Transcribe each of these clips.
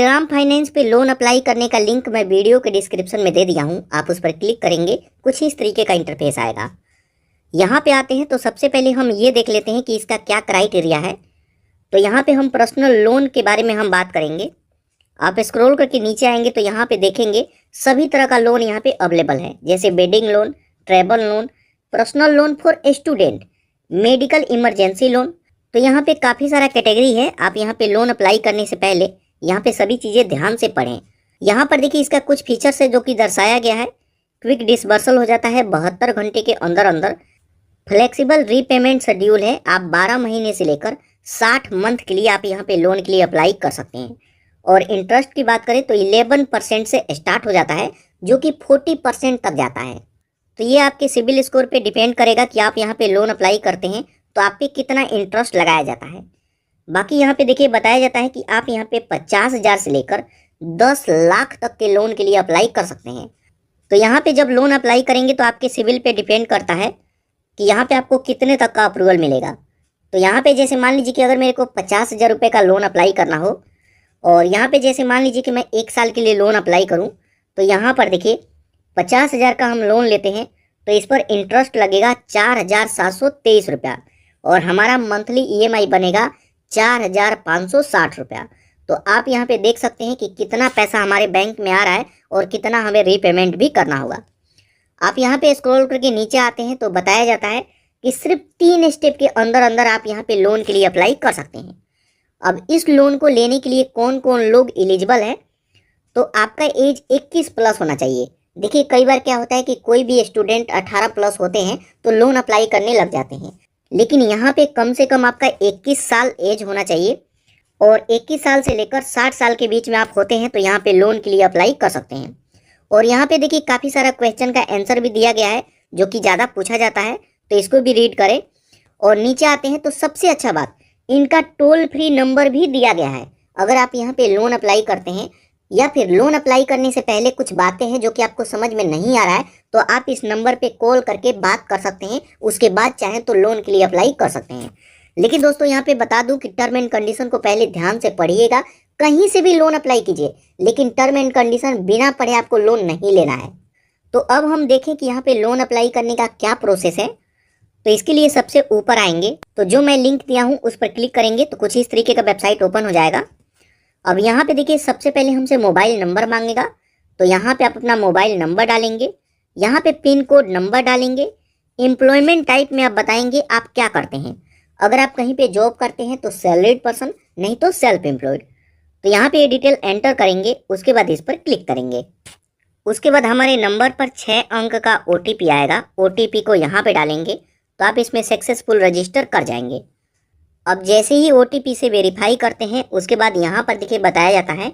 Shriram finance पे loan apply करने का लिंक मैं वीडियो के डिस्क्रिप्शन में दे दिया हूँ। आप उस पर क्लिक करेंगे, कुछ इस तरीके का इंटरफेस आएगा। यहाँ पे आते हैं तो सबसे पहले हम ये देख लेते हैं कि इसका क्या क्राइटेरिया है। तो यहाँ पे हम पर्सनल लोन के बारे में हम बात करेंगे। आप स्क्रॉल करके नीचे आएंगे तो यहाँ पे देखेंगे सभी तरह का लोन यहाँ पे अवेलेबल है, जैसे wedding loan, travel loan, personal loan for student, medical emergency loan. तो यहाँ पे काफ़ी सारा कैटेगरी है। आप यहाँ पे लोन अप्लाई करने से पहले यहाँ पे सभी चीज़ें ध्यान से पढ़ें। यहाँ पर देखिए इसका कुछ फीचर्स है जो कि दर्शाया गया है। क्विक डिसबर्सल हो जाता है 72 घंटे के अंदर अंदर। फ्लेक्सिबल रीपेमेंट शेड्यूल है, आप 12 महीने से लेकर 60 मंथ के लिए आप यहाँ पे लोन के लिए अप्लाई कर सकते हैं। और इंटरेस्ट की बात करें तो 11% से स्टार्ट हो जाता है, जो कि 40% तक जाता है। तो ये आपके सिबिल स्कोर पे डिपेंड करेगा कि आप यहाँ पे लोन अप्लाई करते हैं तो आप पे कितना इंटरेस्ट लगाया जाता है। बाकी यहाँ पे देखिए बताया जाता है कि आप यहाँ पे 50,000 से लेकर 10 लाख तक के लोन के लिए अप्लाई कर सकते हैं। तो यहाँ पे जब लोन अप्लाई करेंगे तो आपके सिबिल पे डिपेंड करता है कि यहाँ पे आपको कितने तक का अप्रूवल मिलेगा। तो यहाँ पे जैसे मान लीजिए कि अगर मेरे को 50,000 रुपये का लोन अप्लाई करना हो, और यहाँ पे जैसे मान लीजिए कि मैं 1 साल के लिए लोन अप्लाई करूँ, तो यहाँ पर देखिए 50,000 का हम लोन लेते हैं तो इस पर इंटरेस्ट लगेगा 4,723 रुपया, और हमारा मंथली EMI बनेगा 4,560 रुपया। तो आप यहाँ पे देख सकते हैं कि कितना पैसा हमारे बैंक में आ रहा है और कितना हमें रीपेमेंट भी करना होगा। आप यहाँ पे स्क्रॉल करके नीचे आते हैं तो बताया जाता है कि सिर्फ 3 स्टेप के अंदर अंदर आप यहाँ पे लोन के लिए अप्लाई कर सकते हैं। अब इस लोन को लेने के लिए कौन कौन लोग एलिजिबल है, तो आपका एज 21 प्लस होना चाहिए। देखिए कई बार क्या होता है कि कोई भी स्टूडेंट 18 प्लस होते हैं तो लोन अप्लाई करने लग जाते हैं, लेकिन यहाँ पे कम से कम आपका 21 साल एज होना चाहिए, और 21 साल से लेकर 60 साल के बीच में आप होते हैं तो यहाँ पे लोन के लिए अप्लाई कर सकते हैं। और यहाँ पे देखिए काफ़ी सारा क्वेश्चन का आंसर भी दिया गया है जो कि ज़्यादा पूछा जाता है, तो इसको भी रीड करें। और नीचे आते हैं तो सबसे अच्छा बात, इनका टोल फ्री नंबर भी दिया गया है। अगर आप यहाँ पे लोन अप्लाई करते हैं या फिर लोन अप्लाई करने से पहले कुछ बातें हैं जो कि आपको समझ में नहीं आ रहा है, तो आप इस नंबर पे कॉल करके बात कर सकते हैं। उसके बाद चाहें तो लोन के लिए अप्लाई कर सकते हैं। लेकिन दोस्तों यहाँ पे बता दूं कि टर्म एंड कंडीशन को पहले ध्यान से पढ़िएगा। कहीं से भी लोन अप्लाई कीजिए, लेकिन टर्म एंड कंडीशन बिना पढ़े आपको लोन नहीं लेना है। तो अब हम देखें कि यहाँ पे लोन अप्लाई करने का क्या प्रोसेस है। तो इसके लिए सबसे ऊपर आएंगे तो जो मैं लिंक दिया हूँ उस पर क्लिक करेंगे तो कुछ इस तरीके का वेबसाइट ओपन हो जाएगा। अब यहाँ पे देखिए सबसे पहले हमसे मोबाइल नंबर मांगेगा, तो यहाँ पे आप अपना मोबाइल नंबर डालेंगे, यहाँ पे पिन कोड नंबर डालेंगे। एम्प्लॉयमेंट टाइप में आप बताएंगे आप क्या करते हैं। अगर आप कहीं पे जॉब करते हैं तो सैलरीड पर्सन, नहीं तो सेल्फ एम्प्लॉयड। तो यहाँ पे ये डिटेल एंटर करेंगे, उसके बाद इस पर क्लिक करेंगे। उसके बाद हमारे नंबर पर 6 अंक का OTP आएगा। OTP को यहाँ पे डालेंगे तो आप इसमें सक्सेसफुल रजिस्टर कर जाएंगे। अब जैसे ही OTP से वेरीफाई करते हैं, उसके बाद यहाँ पर देखिए बताया जाता है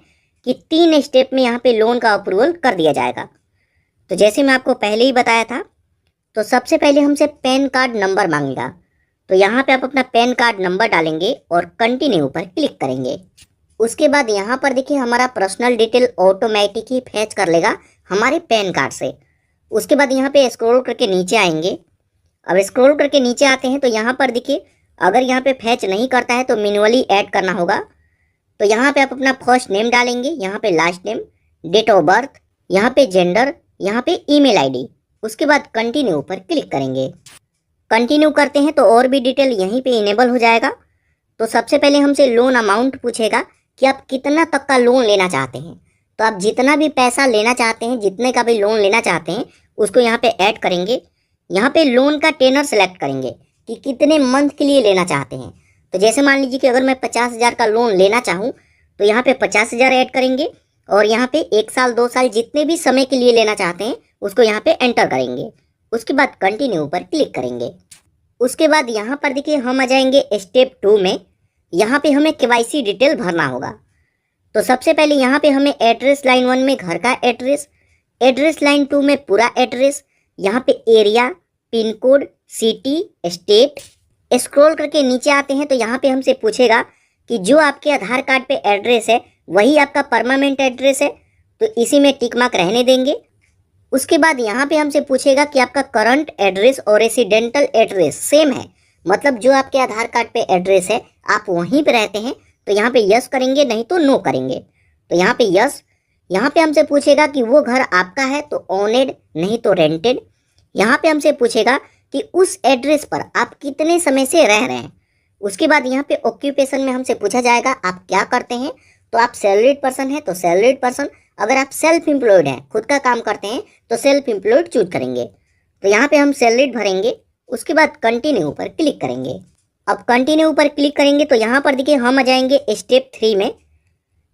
कि 3 स्टेप में यहाँ पे लोन का अप्रूवल कर दिया जाएगा। तो जैसे मैं आपको पहले ही बताया था, तो सबसे पहले हमसे पैन कार्ड नंबर मांगेगा। तो यहाँ पे आप अपना पैन कार्ड नंबर डालेंगे और कंटिन्यू पर क्लिक करेंगे। उसके बाद यहाँ पर देखिए हमारा पर्सनल डिटेल ऑटोमेटिक ही फैच कर लेगा हमारे पैन कार्ड से। उसके बाद यहाँ पे स्क्रॉल करके नीचे आएंगे। अब स्क्रॉल करके नीचे आते हैं तो यहाँ पर देखिए अगर यहाँ पे फैच नहीं करता है तो मैन्युअली ऐड करना होगा। तो यहाँ पे आप अपना फर्स्ट नेम डालेंगे, यहाँ पे last name, date of birth, यहाँ पे जेंडर, यहाँ पे ईमेल आईडी। उसके बाद कंटिन्यू पर क्लिक करेंगे। कंटिन्यू करते हैं तो और भी डिटेल यहीं पे इनेबल हो जाएगा। तो सबसे पहले हमसे लोन अमाउंट पूछेगा कि आप कितना तक का लोन लेना चाहते हैं। तो आप जितना भी पैसा लेना चाहते हैं, जितने का भी लोन लेना चाहते हैं, उसको यहाँ पे ऐड करेंगे। यहाँ पे लोन का टेनर सेलेक्ट करेंगे कि कितने मंथ के लिए लेना चाहते हैं। तो जैसे मान लीजिए कि अगर मैं 50,000 का लोन लेना चाहूँ तो यहाँ पे 50,000 ऐड करेंगे, और यहाँ पे 1 साल 2 साल जितने भी समय के लिए लेना चाहते हैं उसको यहाँ पे एंटर करेंगे। उसके बाद कंटिन्यू पर क्लिक करेंगे। उसके बाद यहाँ पर देखिए हम आ जाएंगे स्टेप 2 में। यहाँ पे हमें KYC डिटेल भरना होगा। तो सबसे पहले यहाँ पे हमें एड्रेस लाइन 1 में घर का एड्रेस, एड्रेस लाइन 2 में पूरा एड्रेस, यहाँ पे area, pin code, city, state. Scroll करके नीचे आते हैं तो यहाँ पे हमसे पूछेगा कि जो आपके आधार कार्ड पे एड्रेस है वही आपका परमानेंट एड्रेस है, तो इसी में टिक मार्क रहने देंगे। उसके बाद यहाँ पे हमसे पूछेगा कि आपका करंट एड्रेस और रेसिडेंटल एड्रेस सेम है, मतलब जो आपके आधार कार्ड पे एड्रेस है आप वहीं पे रहते हैं, तो यहाँ पे यस करेंगे, नहीं तो नो करेंगे। तो यहाँ पे यस। यहाँ पे हमसे पूछेगा कि वो घर आपका है तो ओनेड, नहीं तो रेंटेड। यहाँ पे हमसे पूछेगा कि उस एड्रेस पर आप कितने समय से रह रहे हैं। उसके बाद यहाँ पे ऑक्यूपेशन में हमसे पूछा जाएगा आप क्या करते हैं। तो आप सैलरीड पर्सन है तो सैलरीड पर्सन, अगर आप सेल्फ एम्प्लॉयड हैं, खुद का काम करते हैं, तो सेल्फ एम्प्लॉयड चूज करेंगे। तो यहाँ पे हम सैलरीड भरेंगे। उसके बाद कंटिन्यू पर क्लिक करेंगे। अब कंटिन्यू पर क्लिक करेंगे तो यहाँ पर देखिए हम आ जाएंगे स्टेप 3 में।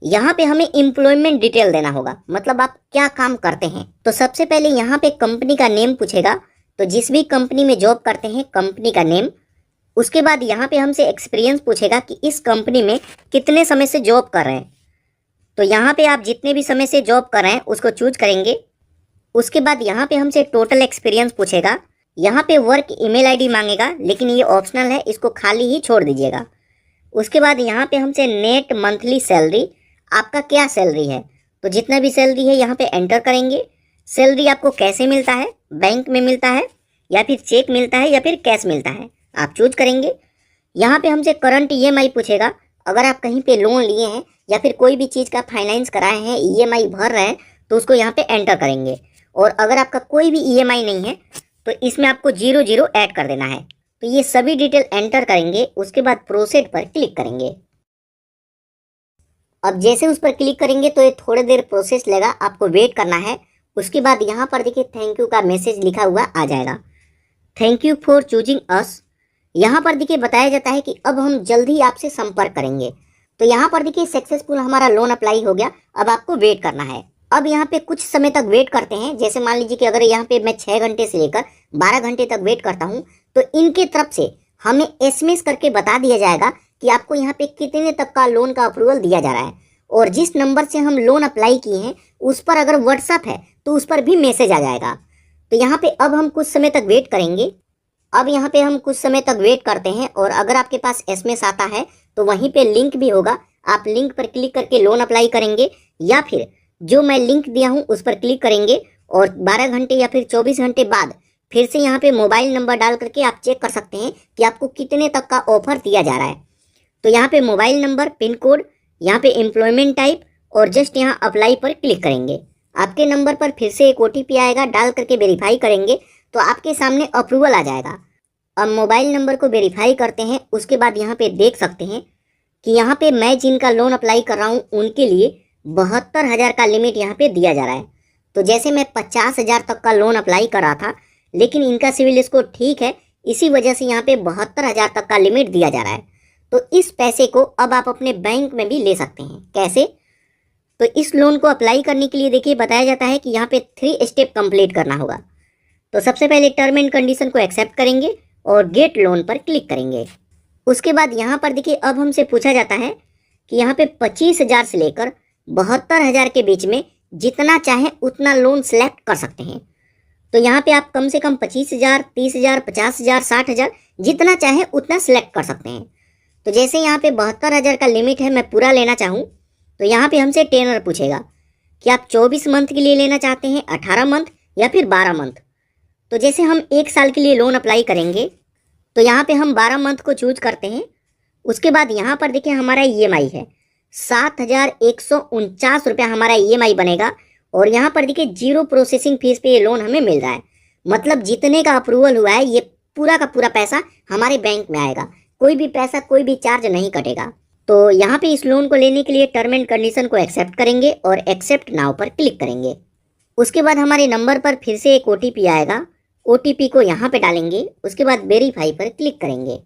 यहाँ पे हमें एम्प्लॉयमेंट डिटेल देना होगा, मतलब आप क्या काम करते हैं। तो सबसे पहले यहाँ पे कंपनी का नेम पूछेगा, तो जिस भी कंपनी में जॉब करते हैं कंपनी का नेम। उसके बाद यहाँ पे हमसे एक्सपीरियंस पूछेगा कि इस कंपनी में कितने समय से जॉब कर रहे हैं। तो यहाँ पे आप जितने भी समय से जॉब कर रहे हैं उसको चूज करेंगे। उसके बाद यहाँ पे हमसे टोटल एक्सपीरियंस पूछेगा। यहाँ पे वर्क ईमेल आईडी मांगेगा, लेकिन ये ऑप्शनल है, इसको खाली ही छोड़ दीजिएगा। उसके बाद यहाँ पे हमसे नेट मंथली सैलरी, आपका क्या सैलरी है, तो जितना भी सैलरी है यहाँ पे एंटर करेंगे। सैलरी आपको कैसे मिलता है, बैंक में मिलता है या फिर चेक मिलता है या फिर कैश मिलता है, आप चूज करेंगे। यहाँ पे हमसे करंट ईएमआई पूछेगा, अगर आप कहीं पे लोन लिए हैं या फिर कोई भी चीज़ का फाइनेंस कराए हैं, ईएमआई भर रहे हैं, तो उसको यहाँ पे एंटर करेंगे। और अगर आपका कोई भी ईएमआई नहीं है तो इसमें आपको 00 ऐड कर देना है। तो ये सभी डिटेल एंटर करेंगे। उसके बाद प्रोसीड पर क्लिक करेंगे। अब जैसे उस पर क्लिक करेंगे तो ये थोड़ी देर प्रोसेस लेगा, आपको वेट करना है। उसके बाद यहाँ पर देखिए थैंक यू का मैसेज लिखा हुआ आ जाएगा, थैंक यू फॉर चूजिंग अस। यहाँ पर देखिए बताया जाता है कि अब हम जल्द ही आपसे संपर्क करेंगे। तो यहाँ पर देखिए सक्सेसफुल हमारा लोन अप्लाई हो गया। अब आपको वेट करना है। अब यहाँ पे कुछ समय तक वेट करते हैं। जैसे मान लीजिए कि अगर यहाँ पे मैं 6 घंटे से लेकर 12 घंटे तक वेट करता हूँ तो इनके तरफ से हमें एसएमएस करके बता दिया जाएगा कि आपको यहाँ पे कितने तक का लोन का अप्रूवल दिया जा रहा है। और जिस नंबर से हम लोन अप्लाई किए हैं उस पर अगर व्हाट्सअप है तो उस पर भी मैसेज आ जाएगा। तो यहाँ पे अब हम कुछ समय तक वेट करेंगे। अब यहाँ पे हम कुछ समय तक वेट करते हैं और अगर आपके पास एसएमएस आता है तो वहीं पे लिंक भी होगा, आप लिंक पर क्लिक करके लोन अप्लाई करेंगे या फिर जो मैं लिंक दिया हूँ उस पर क्लिक करेंगे और 12 घंटे या फिर 24 घंटे बाद फिर से यहाँ पे मोबाइल नंबर डाल करके आप चेक कर सकते हैं कि आपको कितने तक का ऑफर दिया जा रहा है। तो यहाँ पे मोबाइल नंबर, पिन कोड, यहाँ पे एम्प्लॉयमेंट टाइप और जस्ट यहाँ अप्लाई पर क्लिक करेंगे। आपके नंबर पर फिर से एक OTP आएगा, डाल करके वेरीफाई करेंगे तो आपके सामने अप्रूवल आ जाएगा। अब मोबाइल नंबर को वेरीफाई करते हैं। उसके बाद यहाँ पे देख सकते हैं कि यहाँ पे मैं जिनका लोन अप्लाई कर रहा हूँ उनके लिए 72,000 का लिमिट यहाँ पे दिया जा रहा है। तो जैसे मैं 50,000 तक का लोन अप्लाई कर रहा था, लेकिन इनका सिविल स्कोर ठीक है, इसी वजह से यहाँ पे 72,000 तक का लिमिट दिया जा रहा है। तो इस पैसे को अब आप अपने बैंक में भी ले सकते हैं। कैसे? तो इस लोन को अप्लाई करने के लिए देखिए बताया जाता है कि यहाँ पे 3 स्टेप कंप्लीट करना होगा। तो सबसे पहले टर्म एंड कंडीशन को एक्सेप्ट करेंगे और गेट लोन पर क्लिक करेंगे। उसके बाद यहाँ पर देखिए अब हमसे पूछा जाता है कि यहाँ पे 25,000 से लेकर 72,000 के बीच में जितना चाहें उतना लोन सेलेक्ट कर सकते हैं। तो यहाँ पे आप कम से कम 25,000, 30,000, 50,000, 60,000 जितना चाहें उतना सेलेक्ट कर सकते हैं। तो जैसे यहाँ पे 72,000 का लिमिट है, मैं पूरा लेना चाहूँ तो यहाँ पे हमसे टेनर पूछेगा कि आप 24 मंथ के लिए लेना चाहते हैं, 18 मंथ या फिर 12 मंथ। तो जैसे हम 1 साल के लिए लोन अप्लाई करेंगे तो यहाँ पे हम 12 मंथ को चूज करते हैं। उसके बाद यहाँ पर देखिए हमारा EMI है 7,149 रुपया हमारा EMI बनेगा। और यहाँ पर देखिए 0 प्रोसेसिंग फीस पे ये लोन हमें मिल रहा है। मतलब जितने का अप्रूवल हुआ है ये पूरा का पूरा पैसा हमारे बैंक में आएगा, कोई भी पैसा, कोई भी चार्ज नहीं कटेगा। तो यहाँ पे इस लोन को लेने के लिए टर्म एंड कंडीशन को एक्सेप्ट करेंगे और एक्सेप्ट नाउ पर क्लिक करेंगे। उसके बाद हमारे नंबर पर फिर से एक OTP आएगा, OTP को यहाँ पे डालेंगे। उसके बाद वेरीफाई पर क्लिक करेंगे।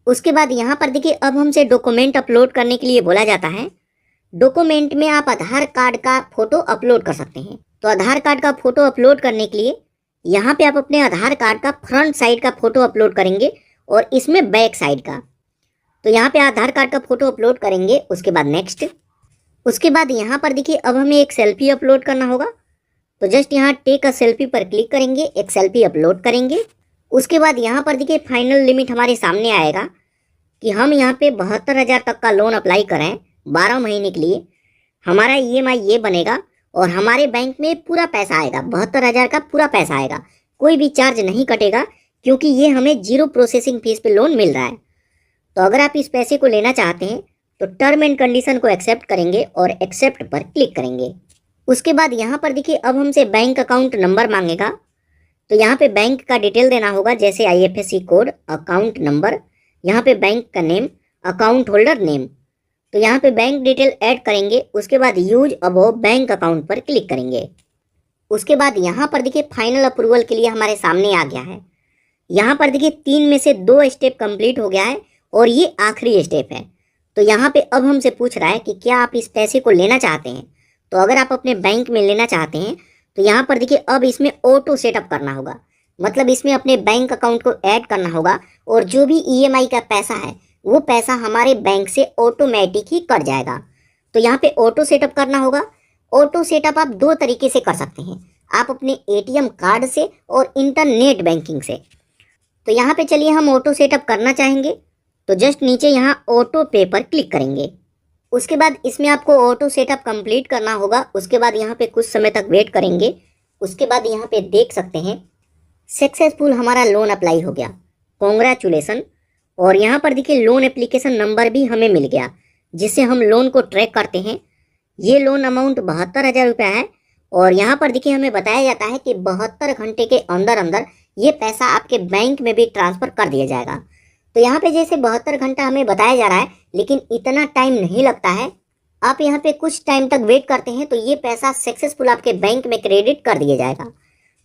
उसके बाद यहाँ पर देखिए अब हमसे डॉक्यूमेंट अपलोड करने के लिए बोला जाता है। डॉक्यूमेंट में आप आधार कार्ड का फोटो अपलोड कर सकते हैं। तो आधार कार्ड का फोटो अपलोड करने के लिए यहाँ पे आप अपने आधार कार्ड का फ्रंट साइड का फोटो अपलोड करेंगे और इसमें बैक साइड का। तो यहाँ पे आधार कार्ड का फोटो अपलोड करेंगे। उसके बाद नेक्स्ट। उसके बाद यहाँ पर देखिए अब हमें एक सेल्फी अपलोड करना होगा। तो जस्ट यहाँ टेक अ सेल्फी पर क्लिक करेंगे, एक सेल्फी अपलोड करेंगे। उसके बाद यहाँ पर देखिए फाइनल लिमिट हमारे सामने आएगा कि हम यहाँ पे 72,000 तक का लोन अप्लाई करें 12 महीने के लिए। हमारा EMI ये बनेगा और हमारे बैंक में पूरा पैसा आएगा, 72,000 का पूरा पैसा आएगा, कोई भी चार्ज नहीं कटेगा क्योंकि ये हमें 0 प्रोसेसिंग फीस पे लोन मिल रहा है। तो अगर आप इस पैसे को लेना चाहते हैं तो टर्म एंड कंडीशन को एक्सेप्ट करेंगे और एक्सेप्ट पर क्लिक करेंगे। उसके बाद यहाँ पर देखिए अब हमसे बैंक अकाउंट नंबर मांगेगा, तो यहाँ पे बैंक का डिटेल देना होगा, जैसे IFSC कोड, अकाउंट नंबर, यहाँ पे बैंक का नेम, अकाउंट होल्डर नेम। तो यहाँ पे बैंक डिटेल ऐड करेंगे। उसके बाद यूज अबव बैंक अकाउंट पर क्लिक करेंगे। उसके बाद यहाँ पर देखिए फाइनल अप्रूवल के लिए हमारे सामने आ गया है। यहाँ पर देखिए 3 में से 2 स्टेप कंप्लीट हो गया है और ये आखिरी स्टेप है। तो यहाँ पे अब हमसे पूछ रहा है कि क्या आप इस पैसे को लेना चाहते हैं। तो अगर आप अपने बैंक में लेना चाहते हैं तो यहाँ पर देखिए अब इसमें ऑटो सेटअप करना होगा, मतलब इसमें अपने बैंक अकाउंट को ऐड करना होगा और जो भी EMI का पैसा है वो पैसा हमारे बैंक से ऑटोमेटिक ही कट जाएगा। तो यहाँ पे ऑटो सेटअप करना होगा। ऑटो सेटअप आप 2 तरीके से कर सकते हैं, आप अपने ATM कार्ड से और इंटरनेट बैंकिंग से। तो यहाँ पे चलिए हम ऑटो सेटअप करना चाहेंगे, तो जस्ट नीचे यहाँ ऑटो पे पर क्लिक करेंगे। उसके बाद इसमें आपको ऑटो सेटअप कंप्लीट करना होगा। उसके बाद यहाँ पे कुछ समय तक वेट करेंगे। उसके बाद यहाँ पे देख सकते हैं सक्सेसफुल हमारा लोन अप्लाई हो गया, कॉन्ग्रेचुलेसन। और यहाँ पर देखिए लोन एप्लीकेशन नंबर भी हमें मिल गया, जिससे हम लोन को ट्रैक करते हैं। ये लोन अमाउंट 72,000 रुपया है और यहाँ पर देखिए हमें बताया जाता है कि 72 घंटे के अंदर अंदर ये पैसा आपके बैंक में भी ट्रांसफ़र कर दिया जाएगा। तो यहाँ पे जैसे 72 घंटा हमें बताया जा रहा है, लेकिन इतना टाइम नहीं लगता है। आप यहाँ पे कुछ टाइम तक वेट करते हैं तो ये पैसा सक्सेसफुल आपके बैंक में क्रेडिट कर दिया जाएगा।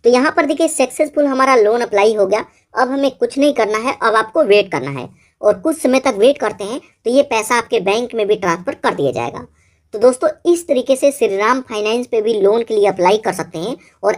तो यहाँ पर देखिए सक्सेसफुल हमारा लोन अप्लाई हो गया। अब हमें कुछ नहीं करना है, अब आपको वेट करना है और कुछ समय तक वेट करते हैं तो ये पैसा आपके बैंक में भी ट्रांसफ़र कर दिया जाएगा। तो दोस्तों इस तरीके से श्रीराम फाइनेंस पे भी लोन के लिए अप्लाई कर सकते हैं और